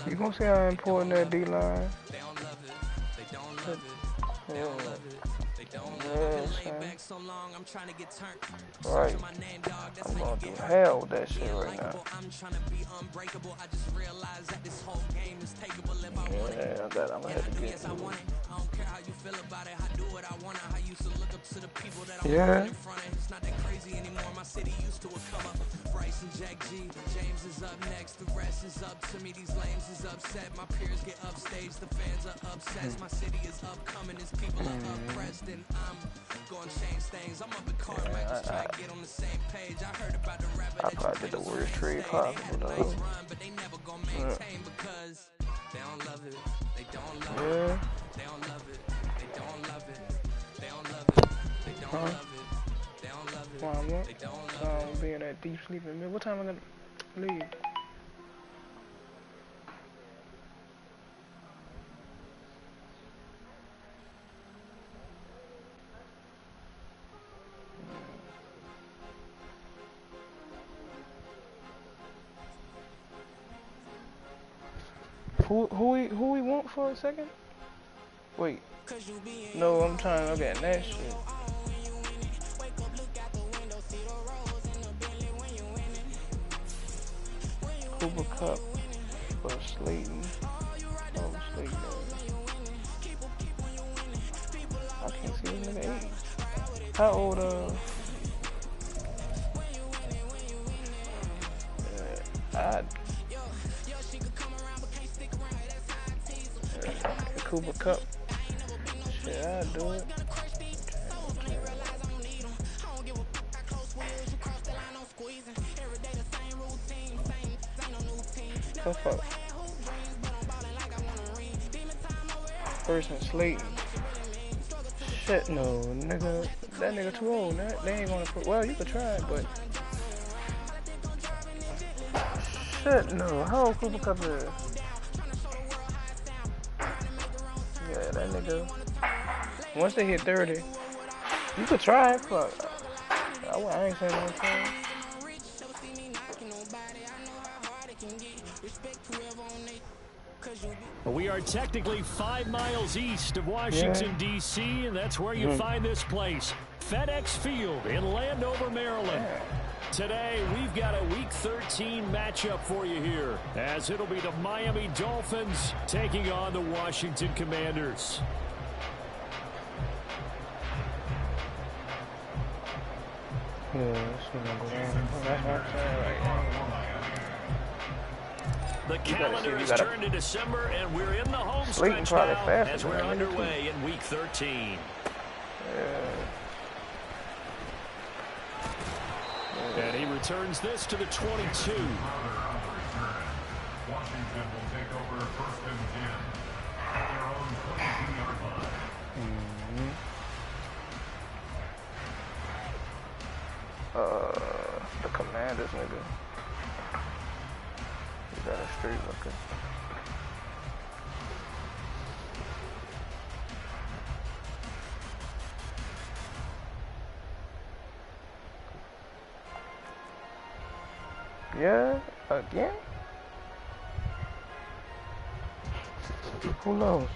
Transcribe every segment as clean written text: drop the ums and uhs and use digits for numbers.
You gonna see how important that D-line? Yeah. Yeah, son. Right. I'm going through hell with that shit right now. Yeah, I'm gonna have to get through it. Yeah. Bryce and Jack G, James is up next, the rest is up to me, these lames is upset, my peers get upstage, the fans are obsessed, my city is upcoming, his people are oppressed, and I'm gonna change things, I'm up in car, might just try to get on the same page, I heard about the rapper that you did the worst trade possible, though. But they never gonna maintain because they don't love it, they don't love it, they don't love it, they don't love it, they don't love it, they don't love it. They don't love it. Being that deep sleeping. Man, what time am I gonna leave? Who we want for a second? Wait. No, I'm trying to look at that shit. Cooper Cup for Slayton. Oh, Slayton. I can't see his nigga age. How old, Cooper Cup. Shit, I'd do it. Oh, fuck. Person Slayton. Shit, no, nigga. That nigga too old. They ain't gonna put. Well, you could try it, but. Shit, no. How old Cooper Cup is? Yeah, that nigga. Once they hit 30, you could try it. Fuck. I ain't saying no time. We are technically 5 miles east of Washington, D.C., and that's where you find this place, FedEx Field in Landover, Maryland. Today, we've got a Week 13 matchup for you here, as it'll be the Miami Dolphins taking on the Washington Commanders. The calendar has turned to December, and we're in the home stretch now as we're underway in Week 13. And he returns this to the 22. Washington will take over first and 10 at their own 22-yard line. The Commanders, nigga. You got a straight looker. Yeah, again? Who knows?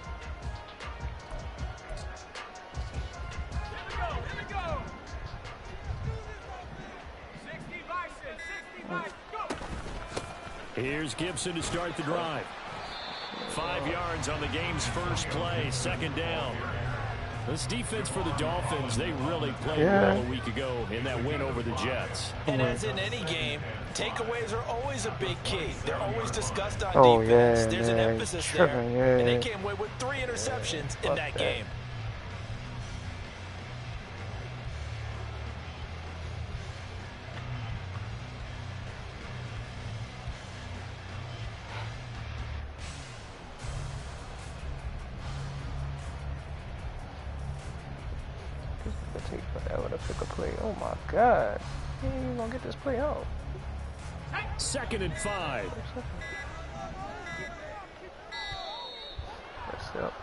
Here's Gibson to start the drive. 5 yards on the game's first play, second down. This defense for the Dolphins, they really played well a week ago in that win over the Jets. And as in any game, takeaways are always a big key. They're always discussed on defense. There's an emphasis there. And they came away with 3 interceptions in that game. Take forever to pick a play. Oh my God. He ain't even gonna get this play out. 2nd and 5. That's up.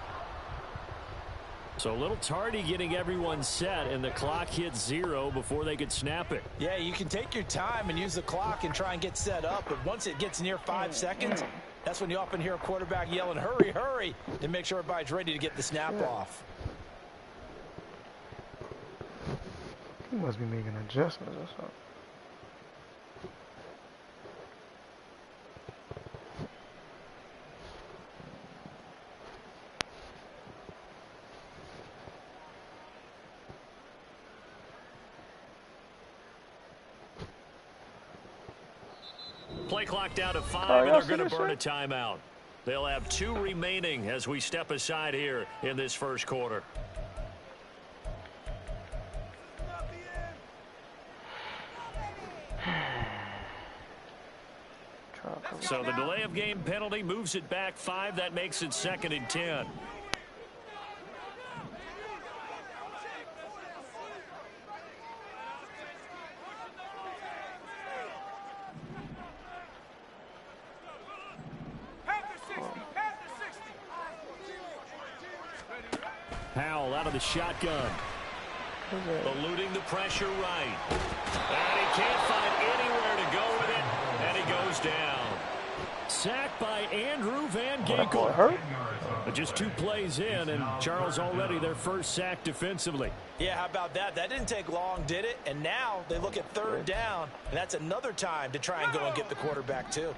So a little tardy getting everyone set, and the clock hits 0 before they could snap it. Yeah, you can take your time and use the clock and try and get set up, but once it gets near 5 seconds, that's when you often hear a quarterback yelling, hurry, hurry, to make sure everybody's ready to get the snap off. He must be making adjustments or something. Play clock down to 5, and they're going to burn a timeout. They'll have 2 remaining as we step aside here in this first quarter. So the delay of game penalty moves it back 5. That makes it 2nd and 10. Powell out of the shotgun. Eluding the pressure right. And he can't find anywhere to go with it. And he goes down. Sacked by Andrew Van Ginkel. But just 2 plays in, and Charles already their first sack defensively. Yeah, how about that? That didn't take long, did it? And now they look at 3rd down, and that's another time to try and go and get the quarterback too.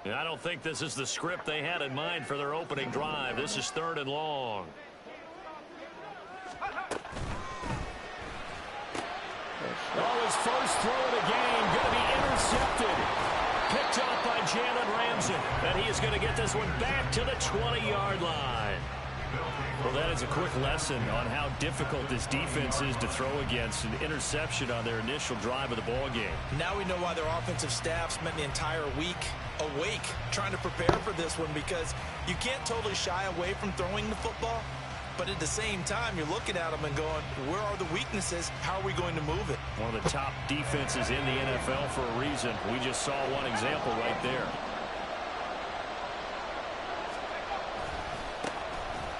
And I don't think this is the script they had in mind for their opening drive. This is 3rd and long. Oh, his first throw of the game going to be intercepted. Picked off by Jalen Ramsey. And he is going to get this one back to the 20-yard line. Well, that is a quick lesson on how difficult this defense is to throw against. An interception on their initial drive of the ball game. Now we know why their offensive staff spent the entire week awake trying to prepare for this one, because you can't totally shy away from throwing the football. But at the same time, you're looking at them and going, where are the weaknesses? How are we going to move it? One of the top defenses in the NFL for a reason. We just saw one example right there.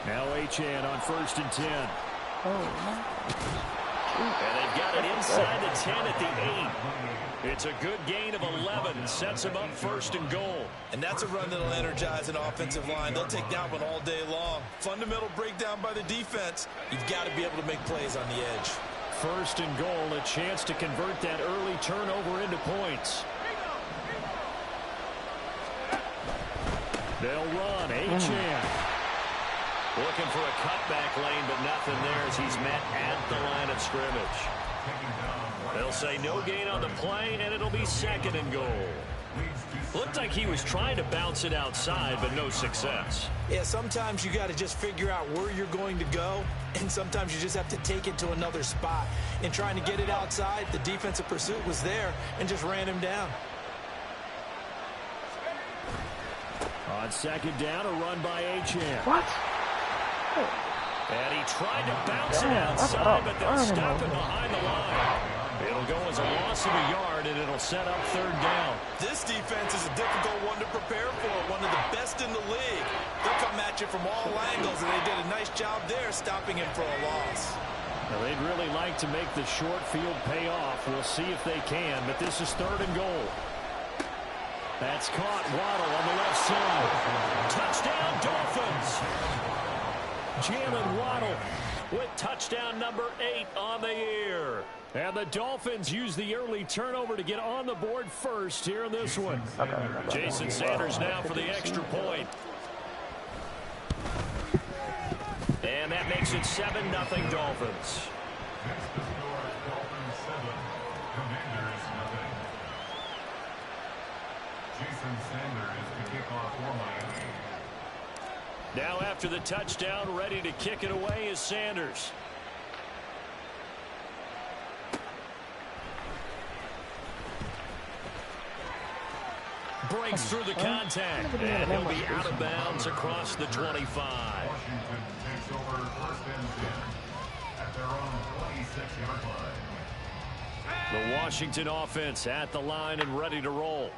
Now Achane on 1st and 10. And they've got it inside the 10 at the 8. It's a good gain of 11. Sets them up 1st and goal. And that's a run that'll energize an offensive line. They'll take that one all day long. Fundamental breakdown by the defense. You've got to be able to make plays on the edge. 1st and goal, a chance to convert that early turnover into points. They'll run. Achane. Looking for a cutback lane, but nothing there as he's met at the line of scrimmage. They'll say no gain on the play, and it'll be 2nd and goal. Looked like he was trying to bounce it outside, but no success. Yeah, sometimes you got to just figure out where you're going to go, and sometimes you just have to take it to another spot. In trying to get it outside, the defensive pursuit was there and just ran him down. On 2nd down, a run by Achane. What? And he tried to bounce it outside, but they'll stop him behind the line. It'll go as a loss of a yard, and it'll set up 3rd down. This defense is a difficult one to prepare for, one of the best in the league. They'll come at you from all angles, and they did a nice job there stopping him for a loss. Now, they'd really like to make the short field pay off. We'll see if they can, but this is 3rd and goal. That's caught. Waddle on the left side. Touchdown, Dolphins. Jalen Waddle with touchdown number 8 on the year. And the Dolphins use the early turnover to get on the board first here in this one. Jason Sanders now for the extra point. And that makes it 7-0 Dolphins. Jason Sanders to kick off for Miami. Now after the touchdown, ready to kick it away is Sanders. Breaks through the contact, and he'll be out of bounds across the 25. Washington takes over 1st and 10 at their own 26-yard line. The Washington offense at the line and ready to roll.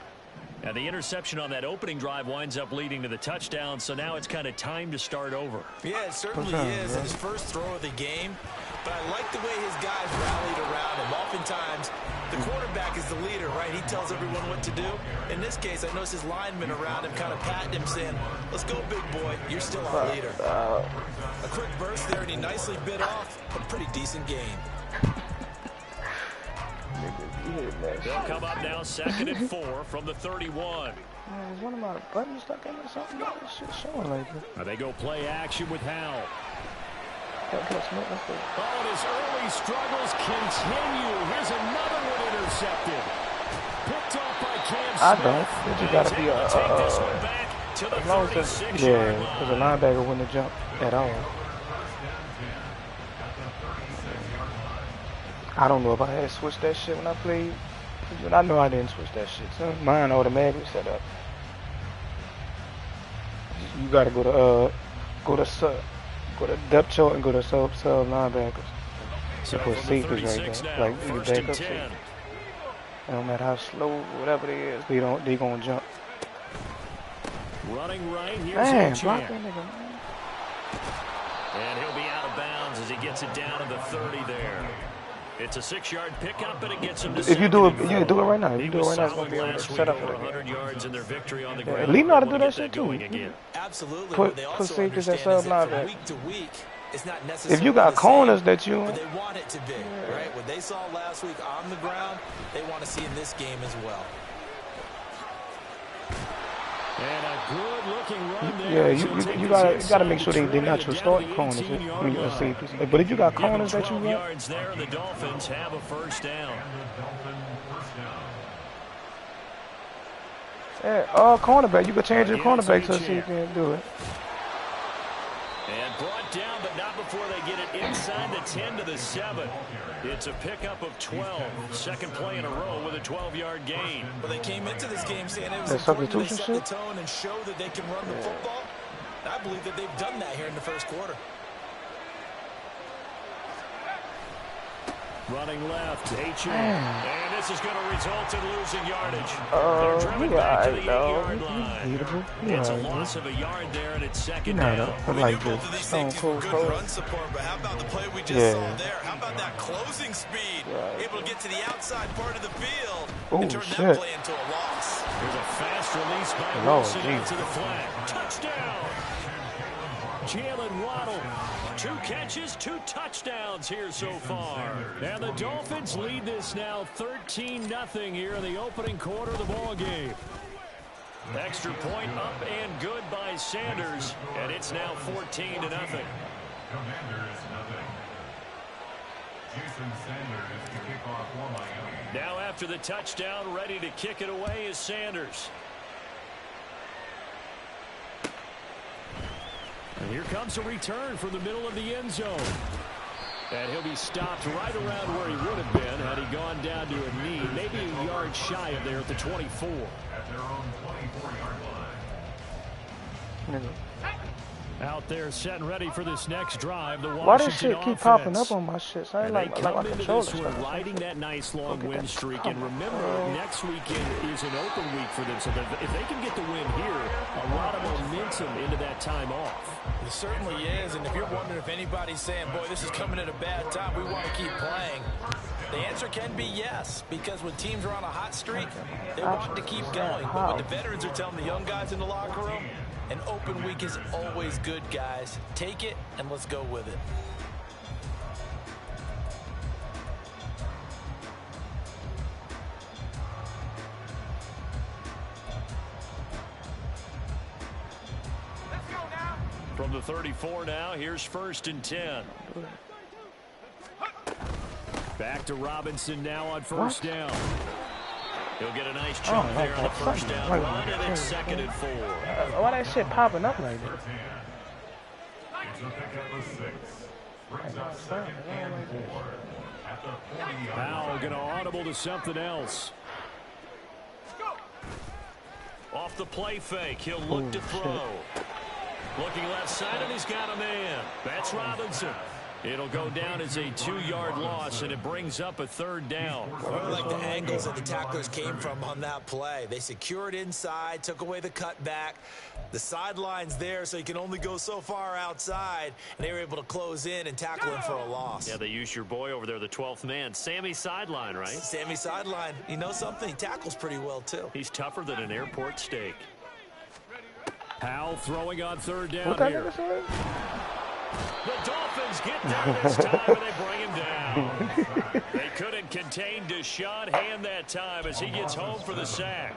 And the interception on that opening drive winds up leading to the touchdown, so now it's kind of time to start over. Yeah, it certainly is. His first throw of the game. But I like the way his guys rallied around him. Oftentimes, the quarterback is the leader, right? He tells everyone what to do. In this case, I noticed his linemen around him kind of patting him, saying, let's go, big boy. You're still our leader. A quick burst there, and he nicely bit off a pretty decent gain. They'll come up now 2nd and 4 from the 31. Is one of my buttons stuck in or something? This shit's showing like it. They go play action with Howell. Oh, and his early struggles continue. Here's another one intercepted. Picked off by Cam Smith. I don't. But you gotta be as long as because a linebacker wouldn't jump at all. I don't know if I had switched that shit when I played. But I know I didn't switch that shit. So mine automatically set up. You gotta go to depth chart and go to sub linebackers. So put safeties right there, like you back up safety. No matter how slow, whatever it is, they gonna jump. Running right, here's man, block that nigga, man. And he'll be out of bounds as he gets it down to the 30 there. It's a 6-yard pickup, and it gets him to. If you do it, right now. If you do it right now, it's gonna be able to set up for 100 yards in their victory on the ground. Lee know how to do that shit too. Absolutely. Put safeties at sub linebacker. Week to week, it's not necessarily if you got corners that you, but they want it to be right. What they saw last week on the ground, they want to see in this game as well. And a good-looking run yeah, there. you gotta make sure they're not your starting corners when you're safeties. But if you got corners that you want, yards there, the Dolphins have a first down. Yeah, cornerback. You can change your cornerback so you can do it. And brought down, but not before they get it inside the 10 to the 7. It's a pickup of 12. Second play in a row with a 12-yard gain. Well, they came into this game saying it was important to set the tone and show that they can run the football. I believe that they've done that here in the first quarter. Running left, H.M. And this is going to result in losing yardage. They're driven back to the 8-yard line. It's a loss of a yard there, and it's second down. Like this. Stone Cold good run support, but how about the play we just saw there? How about that closing speed? Able to get to the outside part of the field and turn that play into a loss. There's a fast release by Wilson into the flat. Touchdown! Jalen Waddle. 2 catches, 2 touchdowns here so far. And the Dolphins lead this now 13-0 here in the opening quarter of the ball game. Extra point up and good by Sanders, and it's now 14-0. Commanders nothing. Jason Sanders to kick off for Miami. Now after the touchdown, ready to kick it away is Sanders. And here comes a return from the middle of the end zone. And he'll be stopped right around where he would have been had he gone down to a knee, maybe a yard shy of there at the 24. At their own 24-yard line. Out there set and ready for this next drive. The why this shit keep popping up on my shit? So I like my controller stuff. Riding that nice long win streak. And remember, next weekend is an open week for them. So that if they can get the win here, a lot of momentum into that time off. It certainly is. And if you're wondering if anybody's saying, boy, this is coming at a bad time, we want to keep playing, the answer can be yes. Because when teams are on a hot streak, they want to keep going. But what the veterans are telling the young guys in the locker room, an open week is always good, guys. Take it, and let's go with it. From the 34 now, here's 1st and 10. Back to Robinson now on first down. He'll get a nice chunk there on the first down run, and it's 2nd and 4. Why that shit popping up like that? It's a pickup of 6. Brings up 2nd and 4. At the 40-yard line. Now going to audible to something else. Off the play fake, he'll look to throw. Looking left side, and he's got a man. That's Robinson. It'll go down as a 2-yard loss, and it brings up a 3rd down. I really like the angles that the tacklers came from on that play. They secured inside, took away the cutback. The sideline's there, so you can only go so far outside, and they were able to close in and tackle him for a loss. Yeah, they used your boy over there, the 12th man. Sammy Sideline, right? Sammy Sideline. You know something? He tackles pretty well, too. He's tougher than an airport steak. Powell throwing on 3rd down here. The Dolphins get down this time, and they bring him down. They couldn't contain Deshaun Hand that time as he gets home for the sack.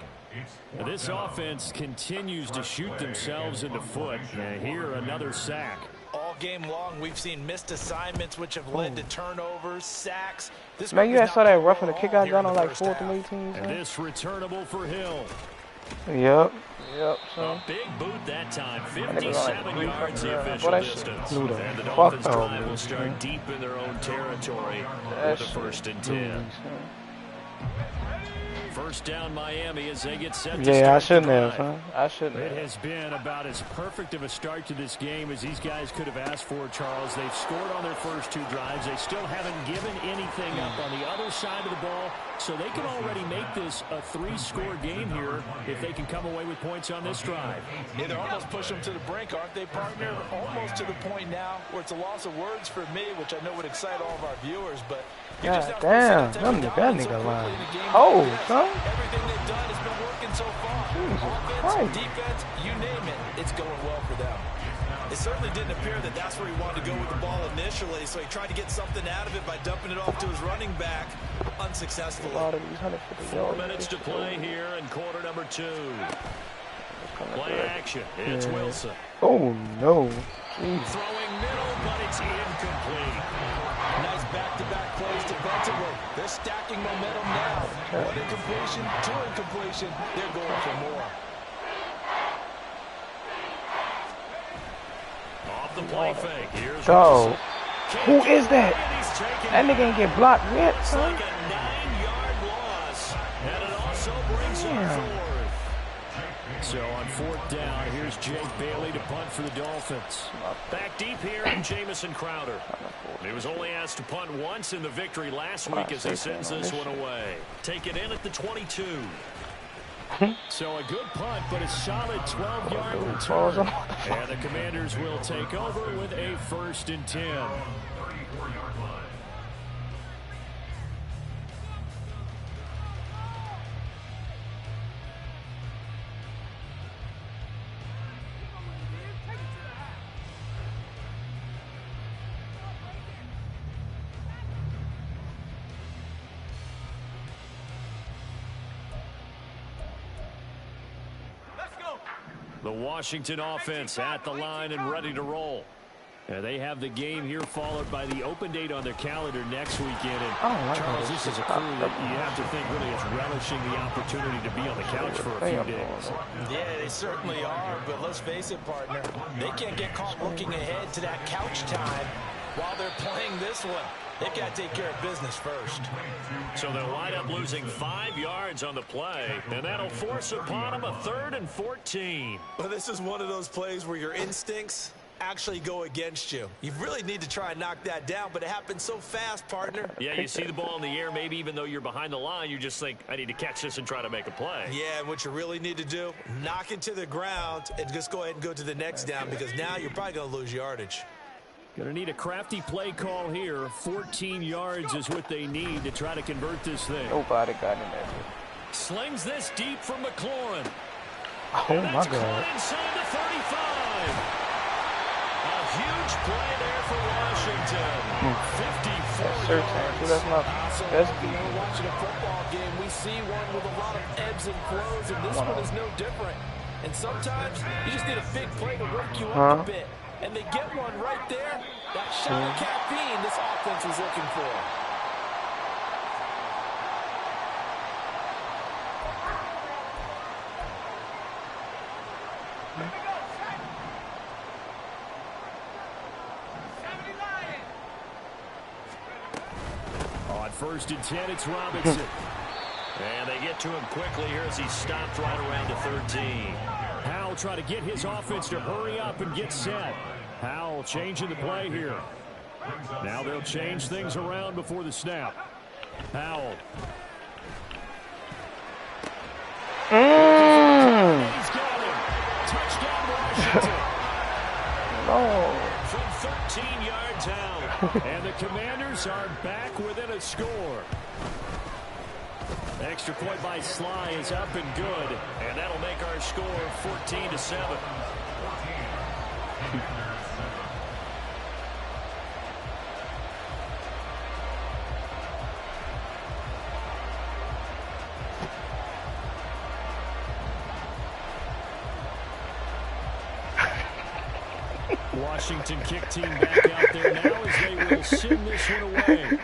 Now, this offense continues to shoot themselves in the foot. And here, another sack. All game long, we've seen missed assignments, which have led to turnovers, sacks. Man, you guys saw that roughing the kick I got on like 4th and 18. And this returnable for Hill. Yep. A big boot that time. 57 yards the official distance. And the Dolphins drive will start deep in their own territory with a 1st and 10. First down Miami as they get set to start. Yeah, I shouldn't have, huh? I shouldn't have. It has been about as perfect of a start to this game as these guys could have asked for, Charles. They've scored on their first 2 drives. They still haven't given anything up on the other side of the ball, so they can already make this a 3-score game here if they can come away with points on this drive. Yeah, they're almost pushing them to the brink, aren't they, partner? Almost to the point now where it's a loss of words for me, which I know would excite all of our viewers, but God damn, that nigga line. Oh, son. Everything they've done has been working so far. Offense, defense, you name it, it's going well for them. It certainly didn't appear that that's where he wanted to go with the ball initially, so he tried to get something out of it by dumping it off to his running back unsuccessfully. 4 minutes to play here in quarter number 2. Play action. It's Wilson. Oh, no. Throwing middle, but it's incomplete. Nice back-to-back plays defensively. They're stacking momentum now. 1 incompletion, 2 incompletion. They're going for more. Off the play fake. Here's Wilson. Who is that? That nigga ain't get blocked yet, son. Like a 9-yard loss. And it also brings up 4th. So on 4th down, here's Jake Bailey to punt for the Dolphins. Back deep here, Jamison Crowder. He was only asked to punt once in the victory last week as he sends this one away. Take it in at the 22. So a good punt, but a solid 12-yard return. And the Commanders will take over with a 1st and 10. The Washington offense at the line and ready to roll. They have the game here followed by the open date on their calendar next weekend. And Charles, this is a crew that you have to think really is relishing the opportunity to be on the couch for a few days. Yeah, they certainly are, but let's face it, partner. They can't get caught looking ahead to that couch time while they're playing this one. They've got to take care of business first. So they'll wind up losing 5 yards on the play, and that'll force upon them a 3rd and 14. Well, this is one of those plays where your instincts actually go against you. You really need to try and knock that down, but it happens so fast, partner. Yeah, you see the ball in the air, maybe even though you're behind the line, you just think, I need to catch this and try to make a play. Yeah, and what you really need to do, knock it to the ground and just go ahead and go to the next down, because now you're probably going to lose yardage. Going to need a crafty play call here. 14 yards is what they need to try to convert this thing. Nobody got in there. Slings this deep from McLaurin. Oh, my God. Inside the 35. A huge play there for Washington. 54 yards. That's not. That's when we're watching a football game, we see one with a lot of ebbs and flows, and this one is no different. And sometimes you just need a big play to work you up a bit. And they get one right there. That shot of caffeine this offense was looking for. On 1st and 10, it's Robinson. And they get to him quickly here as he stopped right around the 13. Howell trying to get his offense to hurry up and get set. Howell changing the play here. Now they'll change things around before the snap. Powell. He's got him. Touchdown Washington. No. From 13 yards out. And the Commanders are back within a score. Extra point by Sly is up and good. And that'll make our score 14-7. Washington kick team back out there now as they will send this one away.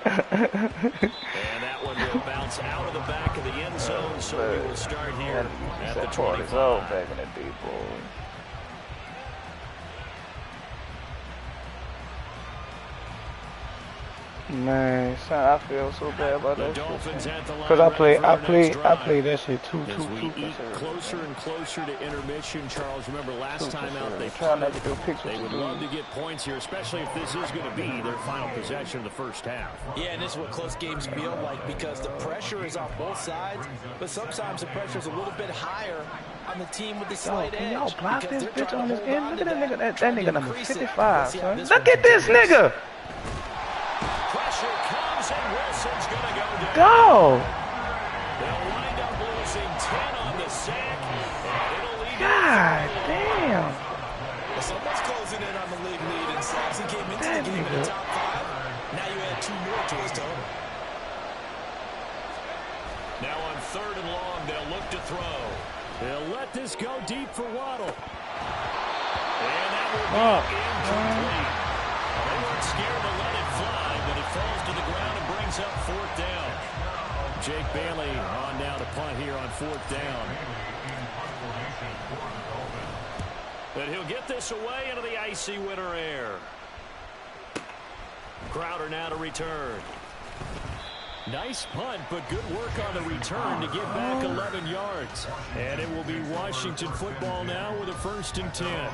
And that one will bounce out of the back of the end zone, so we will start here at the 25. Back in the deep ball. Man, son, I feel so bad about that shit. Because I play that shit too closer and closer to intermission. Charles, remember last time out they would love to get points here, especially if this is going to be their final possession of the first half. Yeah, and this is what close games feel like because the pressure is on both sides, but sometimes the pressure is a little bit higher on the team with the slight edge. Y'all block this bitch on this end. Look at that nigga. That nigga number 55, son. Look at this nigga. Pressure comes and Wilson's going to go down. Go. They'll wind up losing 10 on the sack, and it'll lead. God damn. Well, someone's closing in on the league lead in sacks. He came into the game in the top 5. Now you add 2 more to his total. Now on 3rd and long, they'll look to throw. They'll let this go deep for Waddle. And that will be incomplete. They weren't scared to let it fly, but it falls to the ground and brings up 4th down. Jake Bailey on now to punt here on 4th down. But he'll get this away into the icy winter air. Crowder now to return. Nice punt, but good work on the return to get back 11 yards. And it will be Washington football now with a 1st and 10.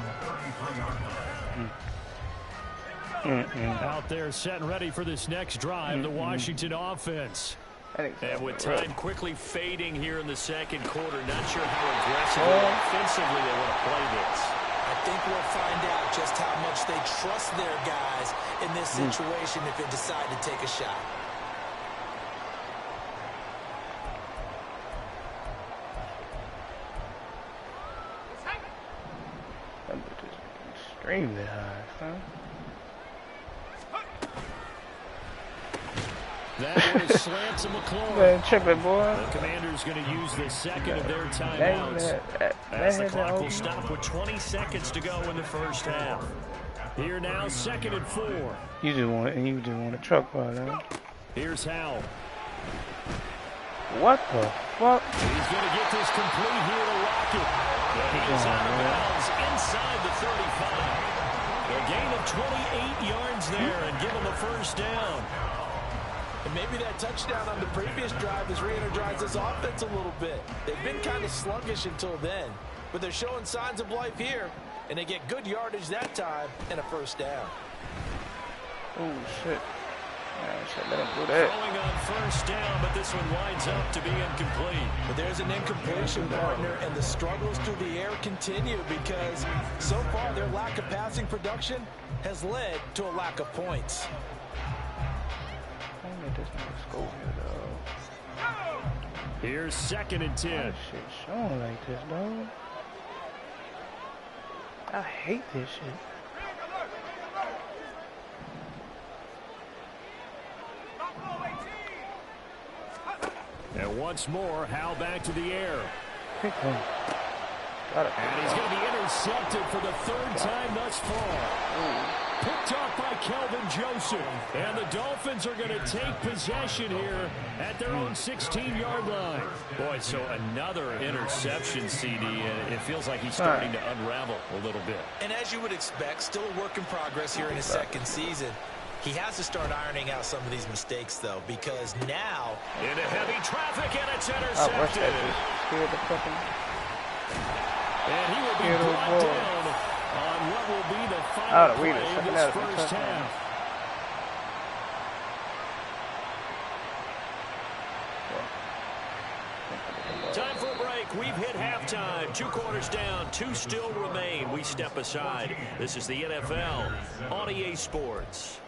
Out there set and ready for this next drive, the Washington offense. And with time quickly fading here in the 2nd quarter, not sure how aggressively offensively they want to play this. I think we'll find out just how much they trust their guys in this situation if they decide to take a shot. Extremely high, huh? That was slant to McClure. Man, check it, boy. The Commanders going to use the 2nd of their timeouts. As the clock will stop with 20 seconds to go in the first half. Here now, 2nd and 4. You just want a truck ride, huh? Here's Howell. What the fuck? He's going to get this complete here to Rocket. And he's out of bounds inside the 35. A gain of 28 yards there and give him the 1st down. And maybe that touchdown on the previous drive has re-energized this offense a little bit. They've been kind of sluggish until then, but they're showing signs of life here, and they get good yardage that time and a 1st down. Oh, shit. Let him do that. Throwing on 1st down, but this one winds up to be incomplete. But there's an incompletion, partner, and the struggles through the air continue because so far their lack of passing production has led to a lack of points. Here's 2nd and 10. Shit showing like this, dog. I hate this shit. And once more, Howell back to the air. And he's going to be intercepted for the 3rd time thus far. Picked off by Kelvin Joseph. And the Dolphins are going to take possession here at their own 16-yard line. Boy, so another interception, CD. And it feels like he's starting to unravel a little bit. And as you would expect, still a work in progress here in his 2nd season. He has to start ironing out some of these mistakes, though, because now... into heavy traffic, and it's intercepted. And he will be brought down on what will be the final play of this first half. Time for a break. We've hit halftime. 2 quarters down. 2 still remain. We step aside. This is the NFL on EA Sports.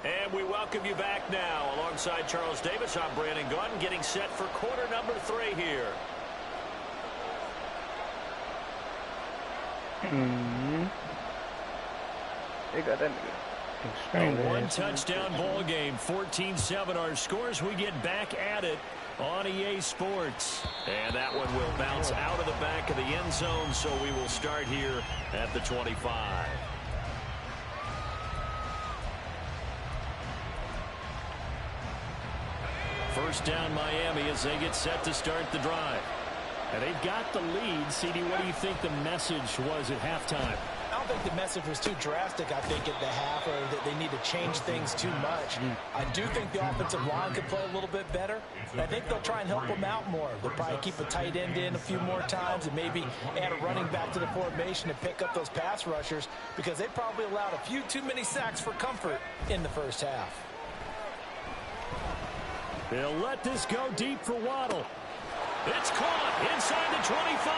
And we welcome you back now. Alongside Charles Davis, I'm Brandon Gordon, getting set for quarter number 3 here. They got that nigga. A 1-touchdown ball game, 14-7 our scores. We get back at it on EA Sports. And that one will bounce out of the back of the end zone, so we will start here at the 25. First down Miami as they get set to start the drive. And they've got the lead. CD, what do you think the message was at halftime? I don't think the message was too drastic, I think, at the half, or that they need to change things too much. I do think the offensive line could play a little bit better. And I think they'll try and help them out more. They'll probably keep a tight end in a few more times and maybe add a running back to the formation and pick up those pass rushers, because they probably allowed a few too many sacks for comfort in the first half. They'll let this go deep for Waddle. It's caught inside the 25.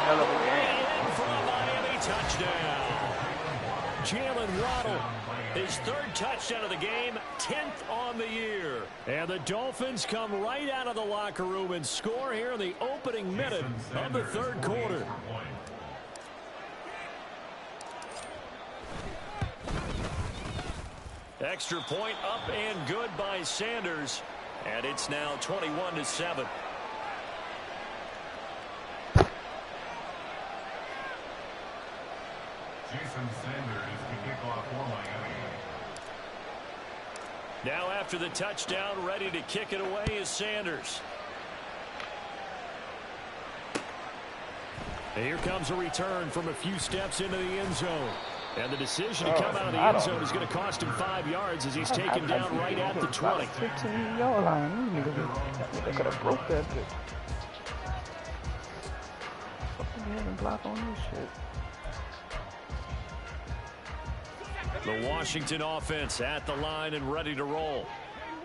Hell of a game. For a Miami touchdown. Jalen Waddle, his 3rd touchdown of the game, 10th on the year. And the Dolphins come right out of the locker room and score here in the opening minute of the 3rd quarter. Extra point up and good by Sanders. And it's now 21-7. Jason Sanders to kick off for Miami. Now after the touchdown, ready to kick it away is Sanders. And here comes a return from a few steps into the end zone. And the decision to come out of the end zone is going to cost him 5 yards as he's taken down right at the 20. 15-yard line. They could have broke that bit. Fucking having block on this shit. The Washington offense at the line and ready to roll.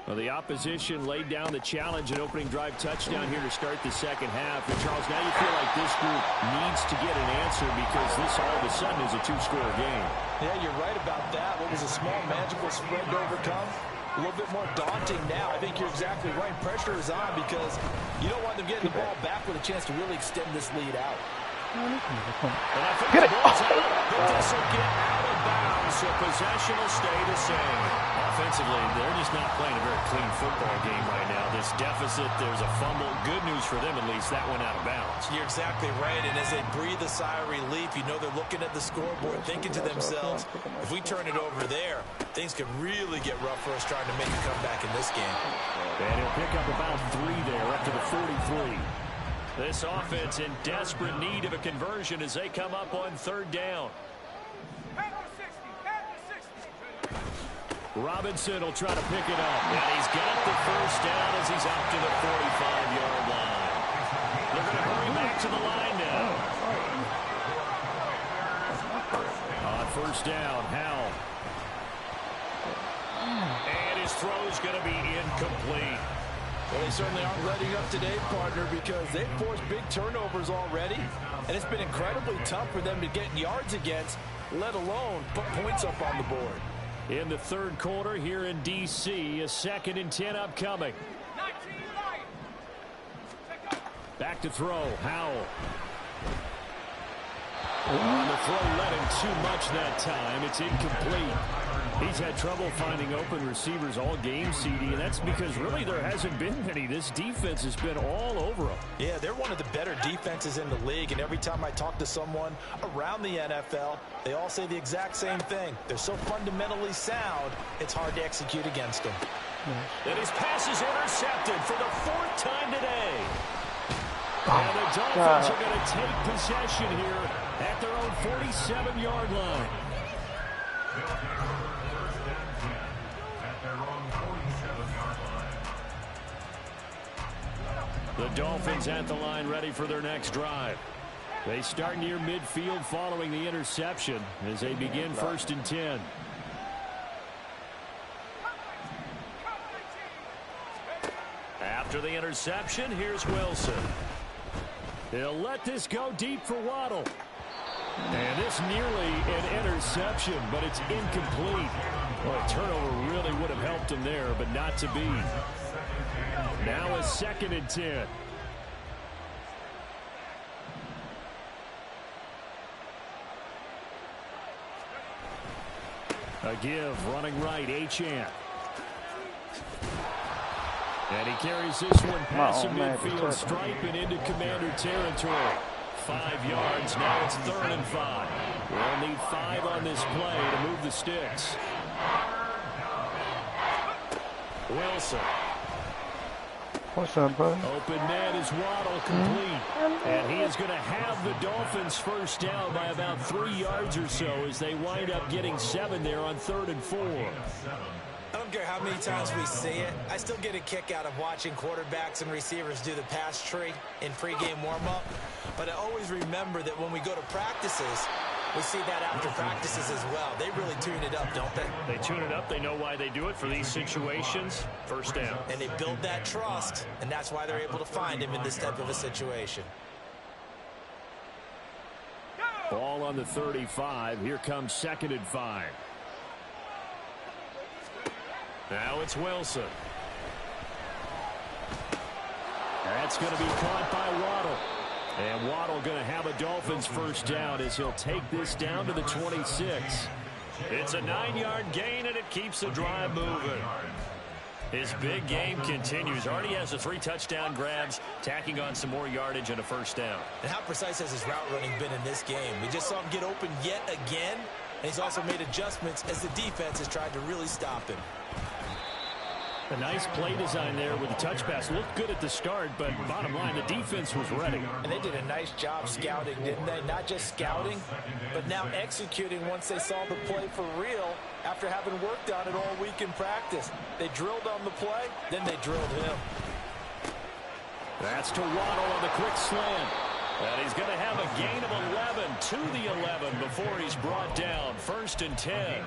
Well, the opposition laid down the challenge and opening drive touchdown here to start the second half. And Charles, now you feel like this group needs to get an answer because this all of a sudden is a 2-score game. Yeah, you're right about that. What was a small magical spread to overcome? A little bit more daunting now. I think you're exactly right. Pressure is on because you don't want them getting the ball back with a chance to really extend this lead out. And I think the ball's out, but this will get out of bounds, so possession will stay the same. Offensively, they're just not playing a very clean football game right now. This deficit, there's a fumble. Good news for them, at least. That went out of bounds. You're exactly right, and as they breathe a sigh of relief, you know they're looking at the scoreboard, thinking to themselves, if we turn it over there, things could really get rough for us trying to make a comeback in this game. And he'll pick up about 3 there, up to the 43. This offense in desperate need of a conversion as they come up on 3rd down. Robinson will try to pick it up. And he's got the first down as he's up to the 45-yard line. They're going to hurry back to the line now. On 1st down, Howell. And his throw's going to be incomplete. Well, they certainly aren't letting up today, partner, because they've forced big turnovers already, and it's been incredibly tough for them to get yards against, let alone put points up on the board. In the 3rd quarter here in D.C., a 2nd and 10 upcoming. Back to throw, Howell. On the throw, let him too much that time. It's incomplete. He's had trouble finding open receivers all game, CD, and that's because really there hasn't been many. This defense has been all over them. Yeah, they're one of the better defenses in the league, and every time I talk to someone around the NFL, they all say the exact same thing. They're so fundamentally sound, it's hard to execute against them. And his pass is intercepted for the 4th time today. And the Dolphins are going to take possession here at their own 47-yard line. First and 10 at their own 47-yard line. The Dolphins at the line ready for their next drive. They start near midfield following the interception as they begin 1st and 10. After the interception, here's Wilson. He'll let this go deep for Waddle. And this nearly an interception, but it's incomplete. Well, a turnover really would have helped him there, but not to be. Now a 2nd and 10. A give, running right, Achane. And he carries this one past the midfield stripe and into Commander territory. 5 yards, now it's 3rd and 5. We'll need 5 on this play to move the sticks. Wilson. What's up, brother? Open man is Waddle, complete. And he is going to have the Dolphins first down by about 3 yards or so as they wind up getting 7 there on 3rd and 4. I don't care how many times we see it. I still get a kick out of watching quarterbacks and receivers do the pass tree in pregame warm-up. But I always remember that when we go to practices, we see that after practices as well. They really tune it up, don't they? They tune it up. They know why they do it for these situations. First down. And they build that trust, and that's why they're able to find him in this type of a situation. Ball on the 35. Here comes 2nd and 5. Now it's Wilson. That's going to be caught by Waddle. And Waddle going to have a Dolphins first down as he'll take this down to the 26. It's a 9-yard gain, and it keeps the drive moving. His big game continues. Already has the 3 touchdown grabs, tacking on some more yardage and a first down. And how precise has his route running been in this game? We just saw him get open yet again, and he's also made adjustments as the defense has tried to really stop him. A nice play design there with the touch pass. Looked good at the start, but bottom line, the defense was ready. And they did a nice job scouting, didn't they? Not just scouting, but now executing once they saw the play for real after having worked on it all week in practice. They drilled on the play, then they drilled him. That's to Waddle on the quick slant. And he's going to have a gain of 11 to the 11 before he's brought down. 1st and 10.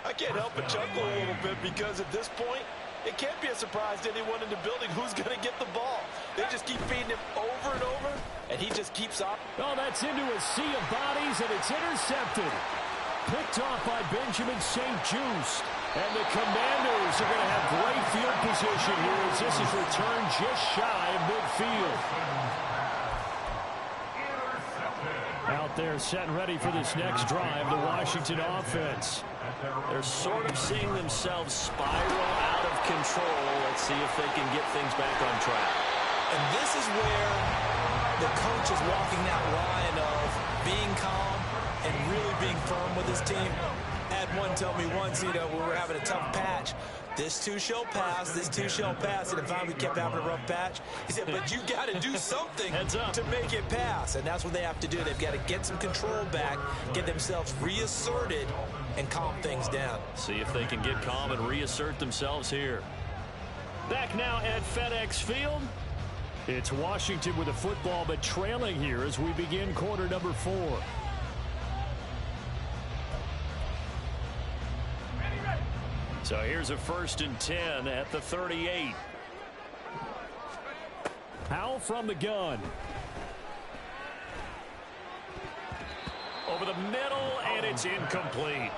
I can't help but chuckle a little bit because at this point, it can't be a surprise to anyone in the building who's going to get the ball. They just keep feeding him over and over, and he just keeps up. Oh, that's into a sea of bodies, and it's intercepted. Picked off by Benjamin St. Just. And the Commanders are going to have great field position here as this is returned just shy of midfield. Out there set and ready for this next drive, the Washington offense. They're sort of seeing themselves spiral out of control. Let's see if they can get things back on track. And this is where the coach is walking that line of being calm and really being firm with his team. I had one tell me once, when we were having a tough patch, this too shall pass, this too shall pass. And if we kept having a rough patch, he said, but you got to do something to make it pass. And that's what they have to do. They've got to get some control back, get themselves reasserted, and calm things down. See if they can get calm and reassert themselves here. Back now at FedEx Field. It's Washington with the football, but trailing here as we begin quarter number 4. So here's a 1st and 10 at the 38. Powell from the gun. Over the middle, and it's incomplete.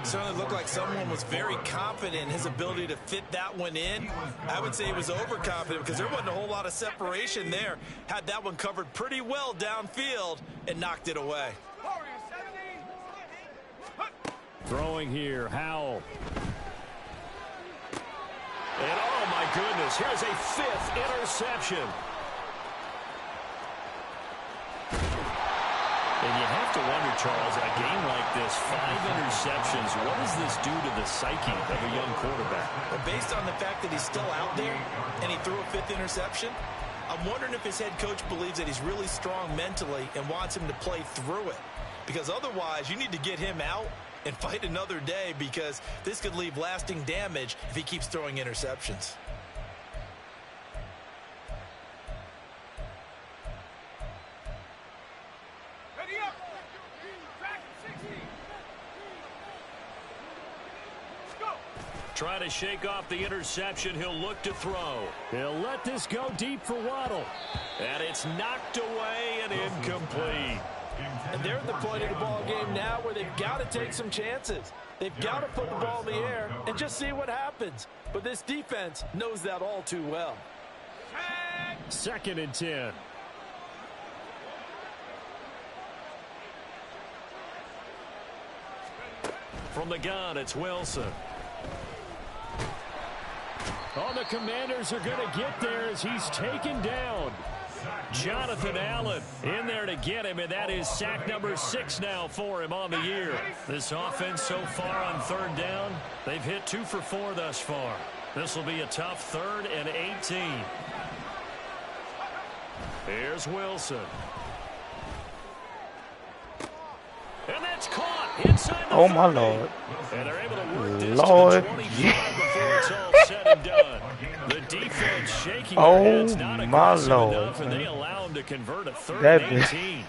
Certainly looked like someone was very confident in his ability to fit that one in. I would say he was overconfident because there wasn't a whole lot of separation there. Had that one covered pretty well downfield and knocked it away. Throwing here, Howell. And oh my goodness, here's a 5th interception. And you have to wonder, Charles, in a game like this, 5 interceptions, what does this do to the psyche of a young quarterback? Well, based on the fact that he's still out there and he threw a 5th interception, I'm wondering if his head coach believes that he's really strong mentally and wants him to play through it. because otherwise you need to get him out and fight another day, because this could leave lasting damage if he keeps throwing interceptions. Trying to shake off the interception. He'll look to throw. He'll let this go deep for Waddle. And it's knocked away and incomplete. And they're at the point of the ball game now where they've got to take some chances. They've got to put the ball in the air and just see what happens. But this defense knows that all too well. 2nd and 10. From the gun, it's Wilson. Oh, the Commanders are going to get there as he's taken down. Jonathan Allen in there to get him, and that is sack number 6 now for him on the year. This offense so far on 3rd down, they've hit 2 for 4 thus far. This will be a tough 3rd and 18. Here's Wilson. And that's caught inside the 30. My Lord. And they're able to work this Lord. to the 25 before it's all said and done. The defense shaking their heads, not aggressive enough, and they allow him to convert a 3rd and 18.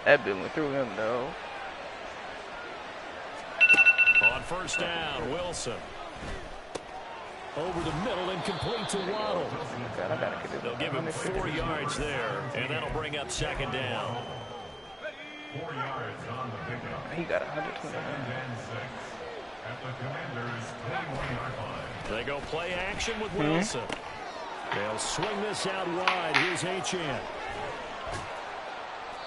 That bit went through him, though. On 1st down, Wilson. Over the middle and complete to Waddle. God, I gotta get this. They'll give him 4 yards there, and that'll bring up 2nd down. 4 yards on the pickup. He got 129. And 6 at the Commanders' 21-yard line. They go play action with Wilson. They'll swing this out wide. Here's Achane.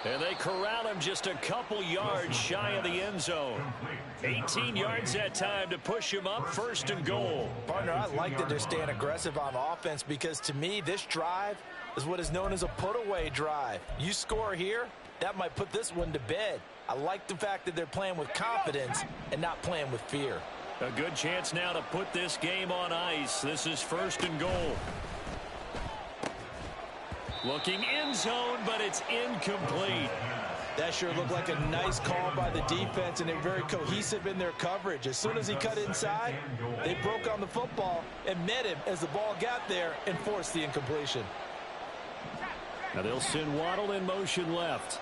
And they corral him just a couple yards shy of the end zone. 18 yards that time to push him up 1st and goal. Partner, I like that they're staying aggressive on offense, because to me, this drive is what is known as a put-away drive. You score here, that might put this one to bed. I like the fact that they're playing with confidence and not playing with fear. A good chance now to put this game on ice. This is 1st and goal. Looking end zone, but it's incomplete. That sure looked like a nice call by the defense, and they're very cohesive in their coverage. As soon as he cut inside, they broke on the football and met him as the ball got there and forced the incompletion. Now they'll send Waddle in motion left.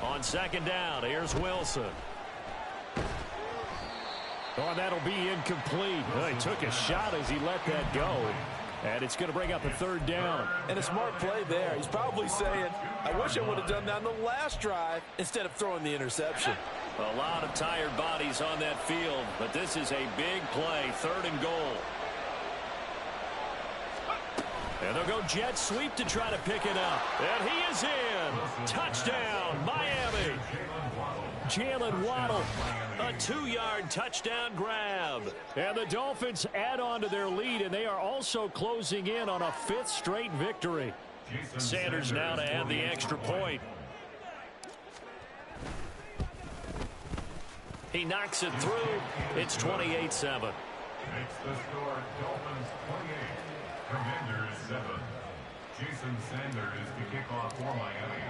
On 2nd down, here's Wilson. Oh, that'll be incomplete. Well, he took a shot as he let that go. And it's going to bring up a 3rd down. And a smart play there. He's probably saying, I wish I would have done that on the last drive instead of throwing the interception. A lot of tired bodies on that field, but this is a big play, 3rd and goal. And they'll go jet sweep to try to pick it up. And he is in. Touchdown, Miami. Jalen Waddle, a 2-yard touchdown grab. And the Dolphins add on to their lead, and they are also closing in on a 5th straight victory. Sanders now to add the extra point. He knocks it through. It's 28-7. Makes the score Dolphins 28, Commanders 7. Jason Sanders to kick off for Miami.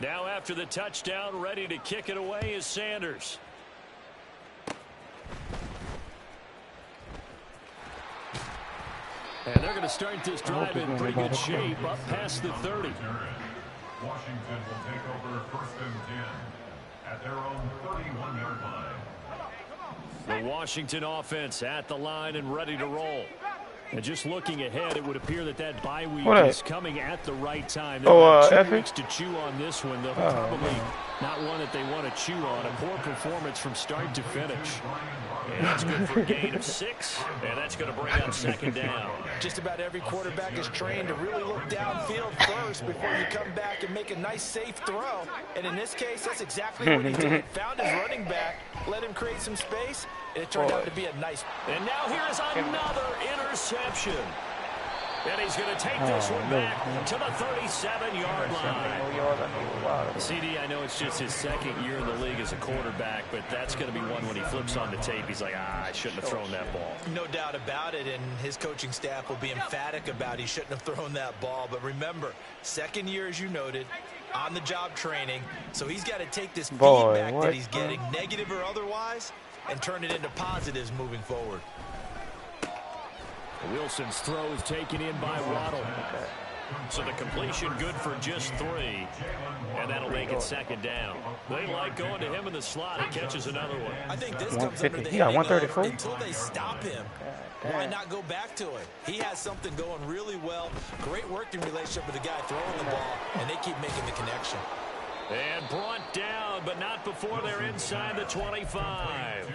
Now after the touchdown, ready to kick it away is Sanders. And they're going to start this drive in pretty good shape up past the 30. Washington will take over 1st and 10 at their own 31-yard line. The Washington offense at the line and ready to roll. And just looking ahead, it would appear that that bye week is coming at the right time. They've got 2 weeks to chew on this one, though. Probably not one that they want to chew on. A poor performance from start to finish. And that's good for a gain of 6, and that's going to bring up 2nd down. Just about every quarterback is trained to really look downfield first before you come back and make a nice, safe throw. And in this case, that's exactly what he did. Found his running back, let him create some space, and it turned out to be a nice. And now here's another interception. And he's going to take this one back to the 37-yard line. CD, I know it's just his 2nd year in the league as a quarterback, but that's going to be one when he flips on the tape. He's like, I shouldn't have thrown that ball. No doubt about it, and his coaching staff will be emphatic about he shouldn't have thrown that ball. But remember, 2nd year, as you noted, on-the-job training. So he's got to take this Boy, feedback that he's getting, negative or otherwise, and turn it into positives moving forward. Wilson's throw is taken in by Waddle. So the completion good for just 3, and that'll make it 2nd down. They like going to him in the slot. He catches another one. I think this comes under the he got 134. Until they stop him, why not go back to it? He has something going really well. Great working relationship with the guy throwing the ball, and they keep making the connection. And brought down, but not before they're inside the 25.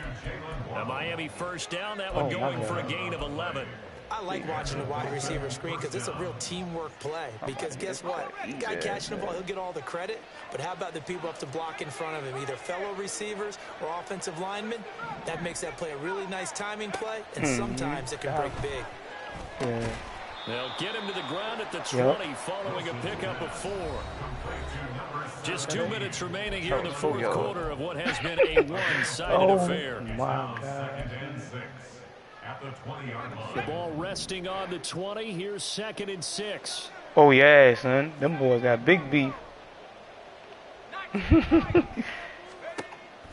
A Miami first down, that one going for a gain of 11. I like watching the wide receiver screen because it's a real teamwork play. Because guess what? The guy catching the ball, he'll get all the credit. But how about the people up to block in front of him, either fellow receivers or offensive linemen? That makes that play a really nice timing play, and sometimes it can break big. Yeah. They'll get him to the ground at the 20 following a pickup of 4. Just 2 minutes remaining here in the fourth quarter of what has been a one-sided affair. My God. The ball resting on the 20. Here's 2nd and 6. Oh, yeah, son. Them boys got big beef.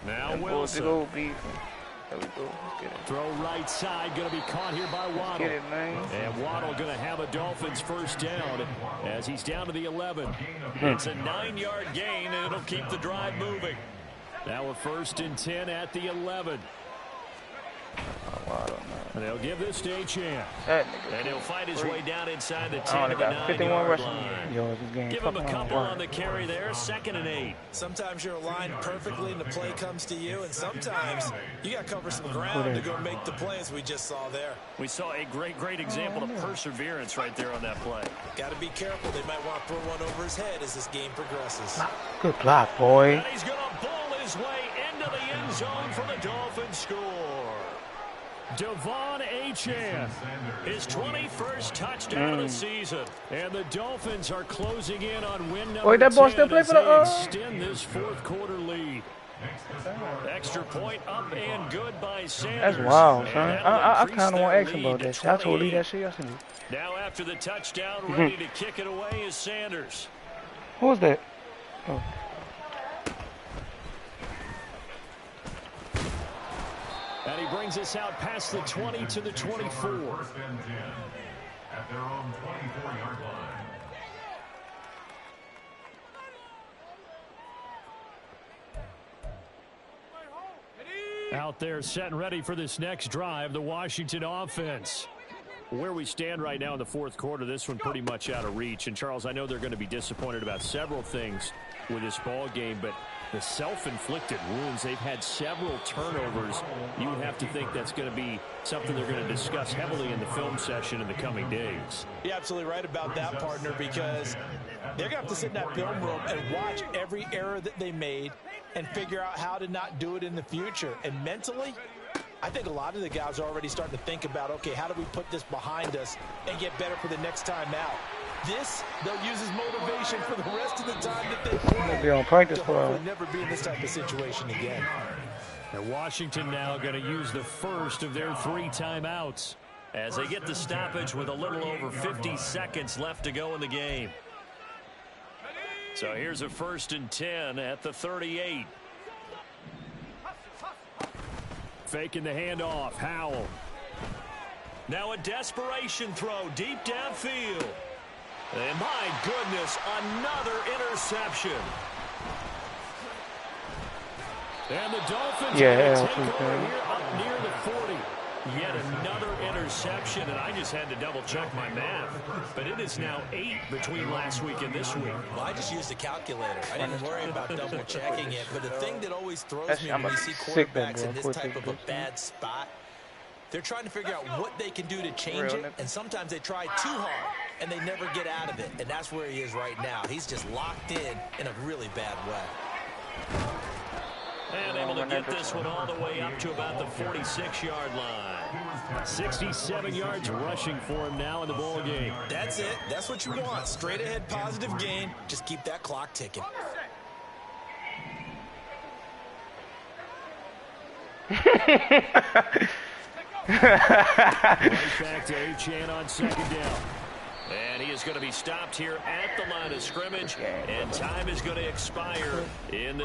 Now Wilson. Big old beef. There we go. Let's get it. Throw right side. Going to be caught here by Waddle. Get it, man. And Waddle going to have a Dolphins first down as he's down to the 11. It's a 9-yard gain, and it'll keep the drive moving. Now a 1st and 10 at the 11. And they'll give this to Achane. And he'll fight his way down inside the 10 to the 9-yard line. Give him a couple on the carry there, 2nd and 8. Sometimes you're aligned perfectly and the play comes to you, and sometimes you got to cover some ground to go make the play, as we just saw there. We saw a great example of perseverance right there on that play. Got to be careful. They might want to throw one over his head as this game progresses. Good block, boy. And he's going to bowl his way into the end zone for the Dolphins score. Devon Achane, his 21st touchdown of the season. And the Dolphins are closing in on win number 10 as they extend this fourth quarter lead. Extra point up and good by Sanders. That's wild, son. I kind of want to ask him about that. I told Lee that shit yesterday. Now after the touchdown, ready to kick it away is Sanders. Who was that? Oh. And he brings us out past the 20 to the 24. 1st and 10 at their own 24-yard line. Out there set and ready for this next drive, the Washington offense. Where we stand right now in the fourth quarter, this one pretty much out of reach. And, Charles, I know they're going to be disappointed about several things with this ball game, but the self-inflicted wounds, they've had several turnovers. You would have to think that's going to be something they're going to discuss heavily in the film session in the coming days. You're absolutely right about that, partner, because they're going to have to sit in that film room and watch every error that they made and figure out how to not do it in the future. And mentally, I think a lot of the guys are already starting to think about, okay, how do we put this behind us and get better for the next time out? This, they'll use as motivation for the rest of the time that they play. They'll be on practice for hopefully never be in this type of situation again. And Washington now going to use the first of their 3 timeouts as they get the stoppage with a little over 50 seconds left to go in the game. So here's a 1st and 10 at the 38. Faking the handoff, Howell. Now a desperation throw deep downfield. And my goodness, another interception. And the Dolphins take over here up near the 40. Yet another interception, and I just had to double-check my math. But it is now 8 between last week and this week. Well, I just used the calculator. I didn't worry about double-checking it. But the thing that always throws me when you see quarterbacks in this type of a bad spot, they're trying to figure out what they can do to change it, and sometimes they try too hard, and they never get out of it. And that's where he is right now. He's just locked in a really bad way. And able to get this one all the way up to about the 46-yard line. 67 yards rushing for him now in the ball game. That's it. That's what you want. Straight ahead positive gain. Just keep that clock ticking. Right back to Achane on 2nd down. And he is going to be stopped here at the line of scrimmage, and time is going to expire in this